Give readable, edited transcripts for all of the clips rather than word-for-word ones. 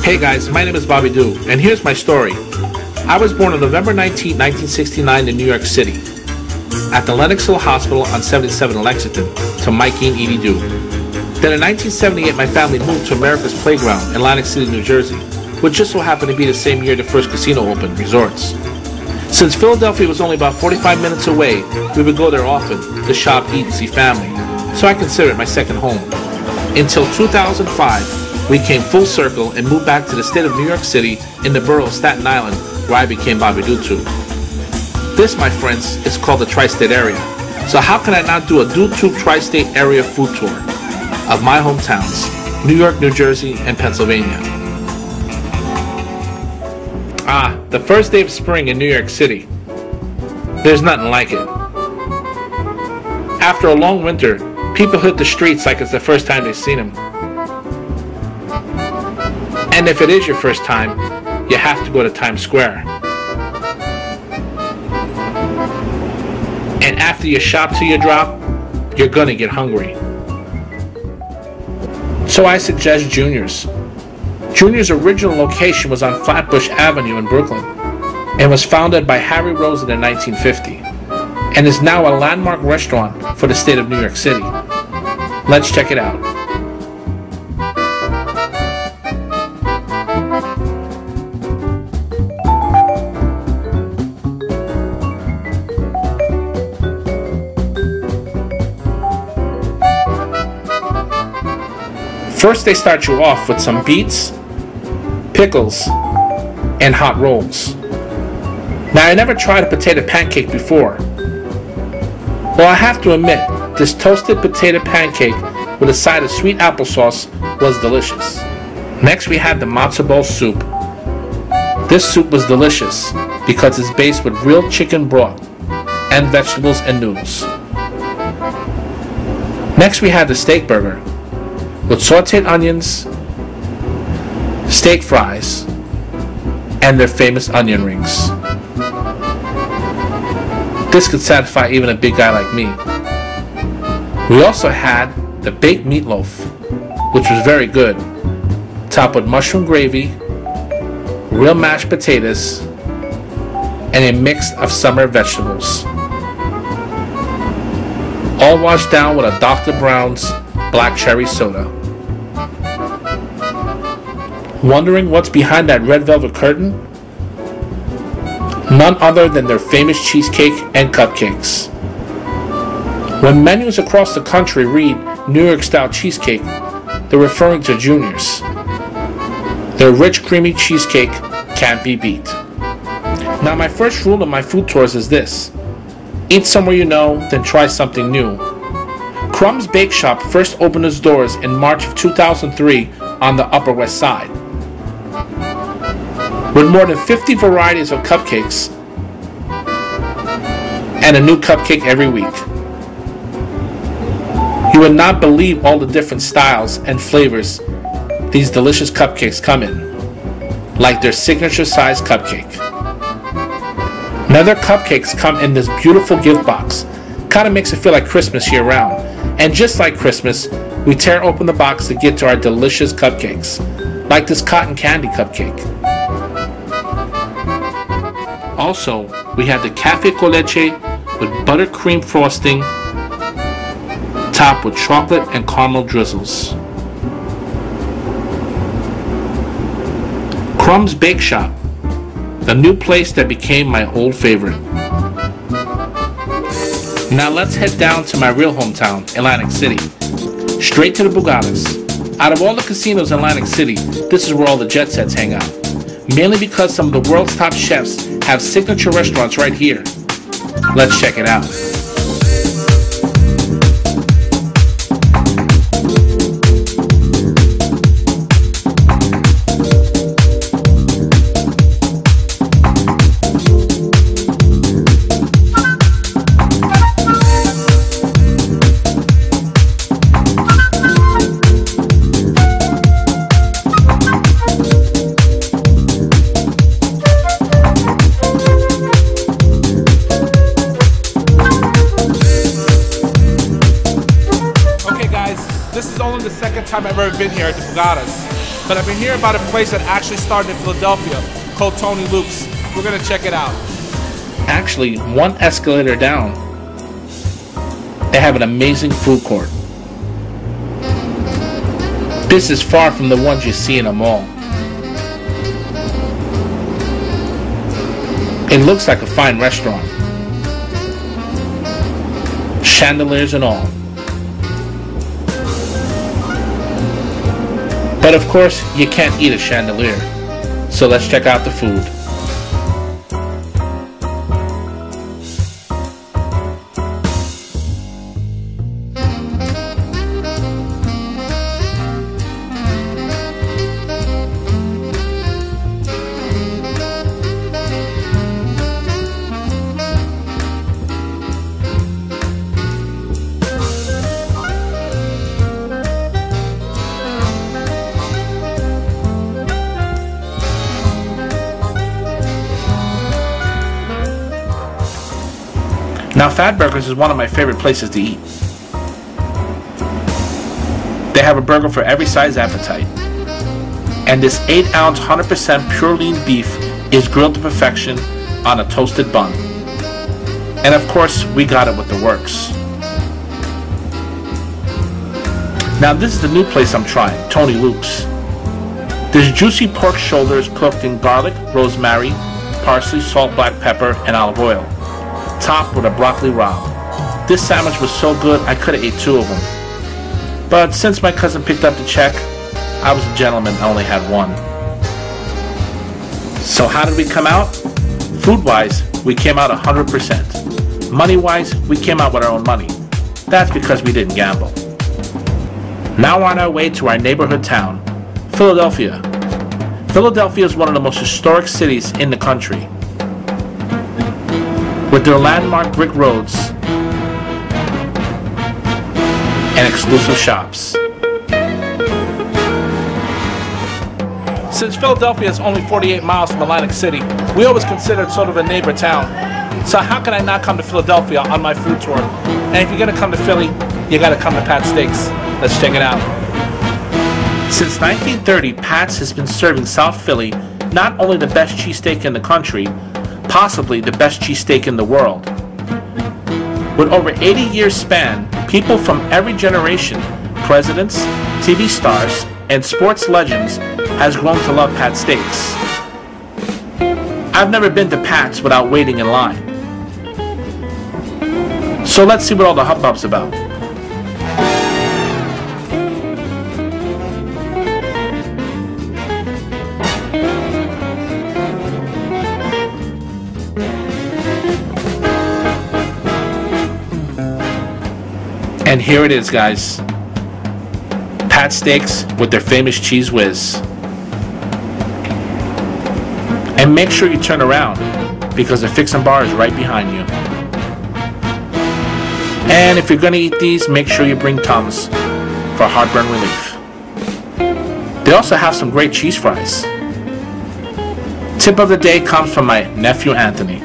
Hey guys, my name is Bobby Doo, and here's my story. I was born on November 19, 1969 in New York City, at the Lenox Hill Hospital on 77 in Lexington, to Mikey and Edie Doo. Then in 1978, my family moved to America's Playground in Atlantic City, New Jersey, which just so happened to be the same year the first casino opened, Resorts. Since Philadelphia was only about 45 minutes away, we would go there often to shop, eat, and see family, so I consider it my second home. Until 2005, we came full circle and moved back to the state of New York City in the borough of Staten Island, where I became Bobby DoTube. This, my friends, is called the Tri-State Area. So how can I not do a DoTube Tri-State Area food tour of my hometowns, New York, New Jersey, and Pennsylvania? The first day of spring in New York City. There's nothing like it. After a long winter, people hit the streets like it's the first time they've seen them. And if it is your first time, you have to go to Times Square. And after you shop till you drop, you're gonna get hungry. So I suggest Junior's. Junior's original location was on Flatbush Avenue in Brooklyn and was founded by Harry Rosen in 1950 and is now a landmark restaurant for the state of New York City. Let's check it out. First, they start you off with some beets, pickles, and hot rolls. Now, I never tried a potato pancake before. Well, I have to admit, this toasted potato pancake with a side of sweet applesauce was delicious. Next, we had the matzo ball soup. This soup was delicious because it's based with real chicken broth and vegetables and noodles. Next, we had the steak burger with sauteed onions, steak fries, and their famous onion rings. This could satisfy even a big guy like me. We also had the baked meatloaf, which was very good, topped with mushroom gravy, real mashed potatoes, and a mix of summer vegetables. All washed down with a Dr. Brown's black cherry soda. Wondering what's behind that red velvet curtain? None other than their famous cheesecake and cupcakes. When menus across the country read New York style cheesecake, they're referring to Junior's. Their rich creamy cheesecake can't be beat. Now, my first rule of my food tours is this: eat somewhere you know, then try something new. Crumb's Bake Shop first opened its doors in March of 2003 on the Upper West Side. With more than 50 varieties of cupcakes and a new cupcake every week. You would not believe all the different styles and flavors these delicious cupcakes come in, like their signature size cupcake. Now, their cupcakes come in this beautiful gift box. Kind of makes it feel like Christmas year round. And just like Christmas, we tear open the box to get to our delicious cupcakes, like this cotton candy cupcake. Also, we had the cafe con leche with buttercream frosting, topped with chocolate and caramel drizzles. Crumb's Bake Shop, the new place that became my old favorite. Now let's head down to my real hometown, Atlantic City. Straight to the Bugattas. Out of all the casinos in Atlantic City, this is where all the jet sets hang out. Mainly because some of the world's top chefs have signature restaurants right here. Let's check it out. This is only the second time I've ever been here at the Bugattas. but I've been hearing about a place that actually started in Philadelphia called Tony Luke's. We're gonna check it out. Actually, one escalator down, they have an amazing food court. This is far from the ones you see in a mall. It looks like a fine restaurant. Chandeliers and all. But of course, you can't eat a chandelier. So let's check out the food. Now, Fatburgers is one of my favorite places to eat. They have a burger for every size appetite. And this 8-ounce 100% pure lean beef is grilled to perfection on a toasted bun. And of course, we got it with the works. Now, this is the new place I'm trying, Tony Luke's. There's juicy pork shoulders cooked in garlic, rosemary, parsley, salt, black pepper, and olive oil, topped with a broccoli rabe. This sandwich was so good I could have ate 2 of them. But since my cousin picked up the check, I was a gentleman, I only had 1. So how did we come out? Food-wise, we came out 100%. Money-wise, we came out with our own money. That's because we didn't gamble. Now we're on our way to our neighborhood town, Philadelphia. Philadelphia is one of the most historic cities in the country, with their landmark brick roads and exclusive shops. Since Philadelphia is only 48 miles from Atlantic City, we always consider it sort of a neighbor town. So how can I not come to Philadelphia on my food tour? And if you're gonna come to Philly, you gotta come to Pat's Steaks. Let's check it out. Since 1930, Pat's has been serving South Philly not only the best cheesesteak in the country, possibly the best cheesesteak in the world. With over 80 years span, people from every generation, presidents, TV stars, and sports legends, has grown to love Pat's Steaks. I've never been to Pat's without waiting in line. So let's see what all the hubbub's about. And here it is, guys. Pat's Steaks with their famous Cheese Whiz. And make sure you turn around because the Fixin' Bar is right behind you. And if you're gonna eat these, make sure you bring Tums for heartburn relief. They also have some great cheese fries. Tip of the day comes from my nephew Anthony.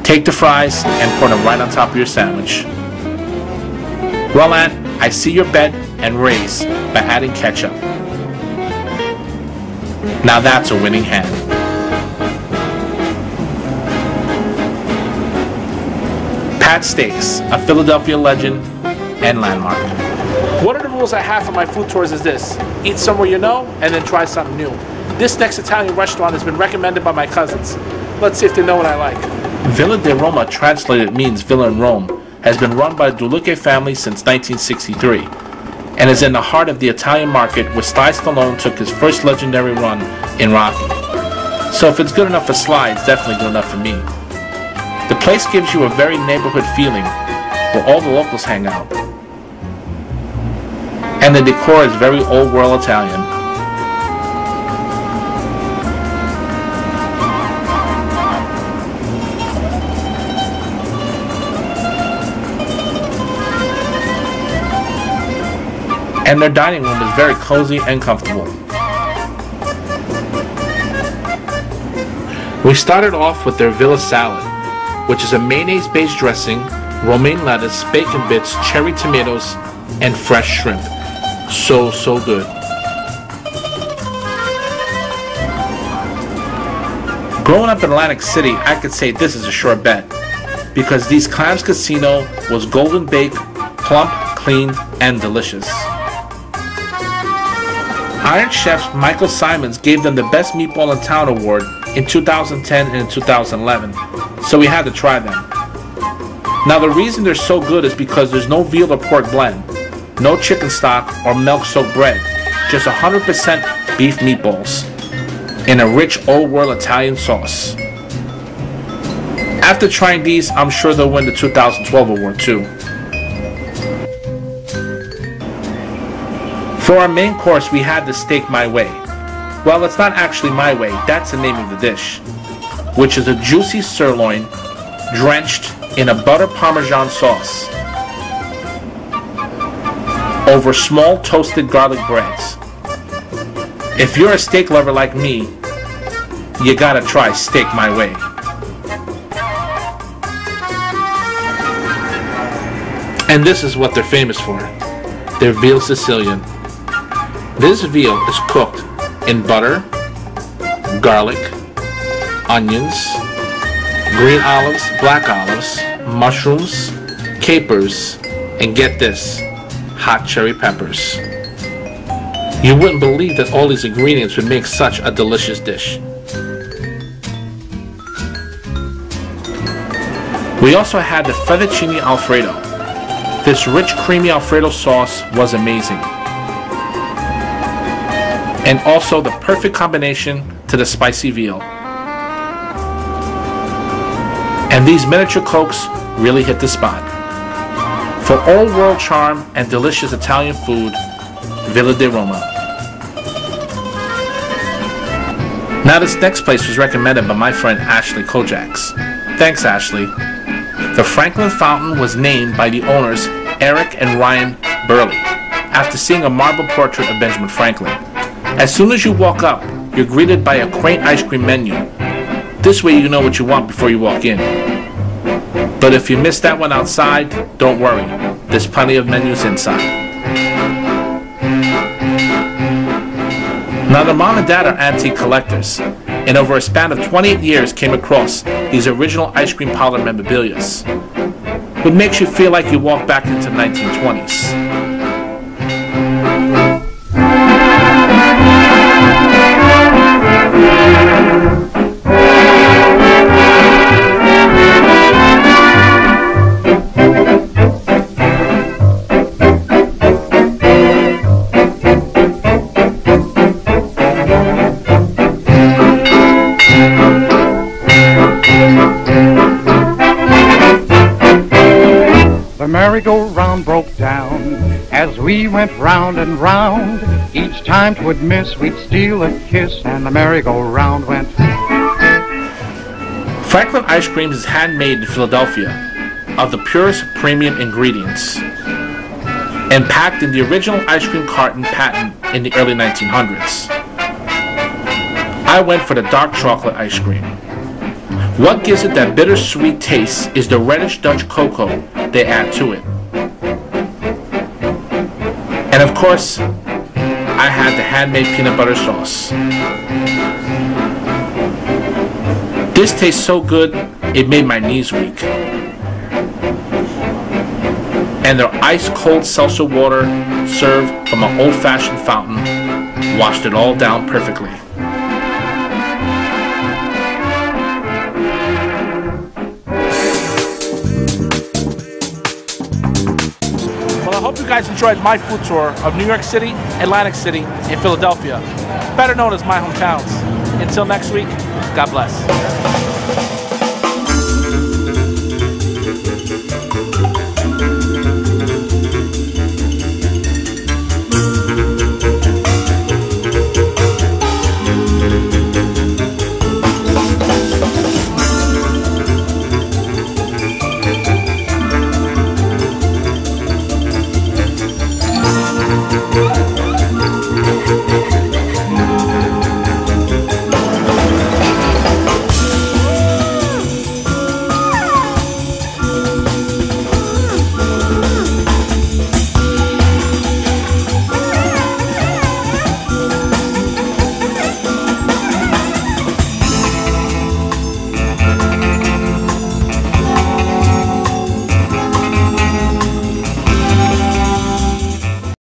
Take the fries and pour them right on top of your sandwich. Well, Ant, I see your bet and raise by adding ketchup. Now that's a winning hand. Pat's Steaks, a Philadelphia legend and landmark. One of the rules I have for my food tours is this: eat somewhere you know and then try something new. This next Italian restaurant has been recommended by my cousins. Let's see if they know what I like. Villa di Roma, translated means Villa in Rome, has been run by the Duluque family since 1963 and is in the heart of the Italian market where Sly Stallone took his first legendary run in Rocky. So if it's good enough for Sly, it's definitely good enough for me. The place gives you a very neighborhood feeling where all the locals hang out. And the decor is very old world Italian. And their dining room is very cozy and comfortable. We started off with their Villa salad, which is a mayonnaise-based dressing, romaine lettuce, bacon bits, cherry tomatoes, and fresh shrimp. So good. Growing up in Atlantic City, I could say this is a sure bet, because these clams casino was golden baked, plump, clean, and delicious. Iron Chef Michael Simons gave them the Best Meatball in Town award in 2010 and in 2011, so we had to try them. Now the reason they're so good is because there's no veal or pork blend, no chicken stock or milk-soaked bread, just 100% beef meatballs in a rich old world Italian sauce. After trying these, I'm sure they'll win the 2012 award too. For our main course, we had the steak my way. Well, it's not actually my way, that's the name of the dish, which is a juicy sirloin drenched in a butter parmesan sauce over small toasted garlic breads. If you're a steak lover like me, you gotta try steak my way. And this is what they're famous for, their veal Sicilian. This veal is cooked in butter, garlic, onions, green olives, black olives, mushrooms, capers, and get this, hot cherry peppers. You wouldn't believe that all these ingredients would make such a delicious dish. We also had the fettuccine alfredo. This rich creamy alfredo sauce was amazing, and also the perfect combination to the spicy veal. And these miniature cokes really hit the spot. For old world charm and delicious Italian food, Villa di Roma. Now this next place was recommended by my friend Ashley Kojaks. Thanks, Ashley. The Franklin Fountain was named by the owners Eric and Ryan Burley after seeing a marble portrait of Benjamin Franklin. As soon as you walk up, you're greeted by a quaint ice cream menu. This way you know what you want before you walk in. But if you missed that one outside, don't worry. There's plenty of menus inside. Now the mom and dad are antique collectors, and over a span of 28 years came across these original ice cream parlor memorabilia, which makes you feel like you walk back into the 1920s. The merry-go-round broke down as we went round and round. Each time 'twould miss, we'd steal a kiss, and the merry-go-round went. Franklin Ice Cream is handmade in Philadelphia of the purest premium ingredients and packed in the original ice cream carton patent in the early 1900s. I went for the dark chocolate ice cream. What gives it that bittersweet taste is the reddish Dutch cocoa they add to it. And of course, I had the handmade peanut butter sauce. This tastes so good, it made my knees weak. And their ice-cold seltzer water served from an old-fashioned fountain washed it all down perfectly. Well, I hope you guys enjoyed my food tour of New York City, Atlantic City, and Philadelphia, better known as my hometowns. Until next week, God bless.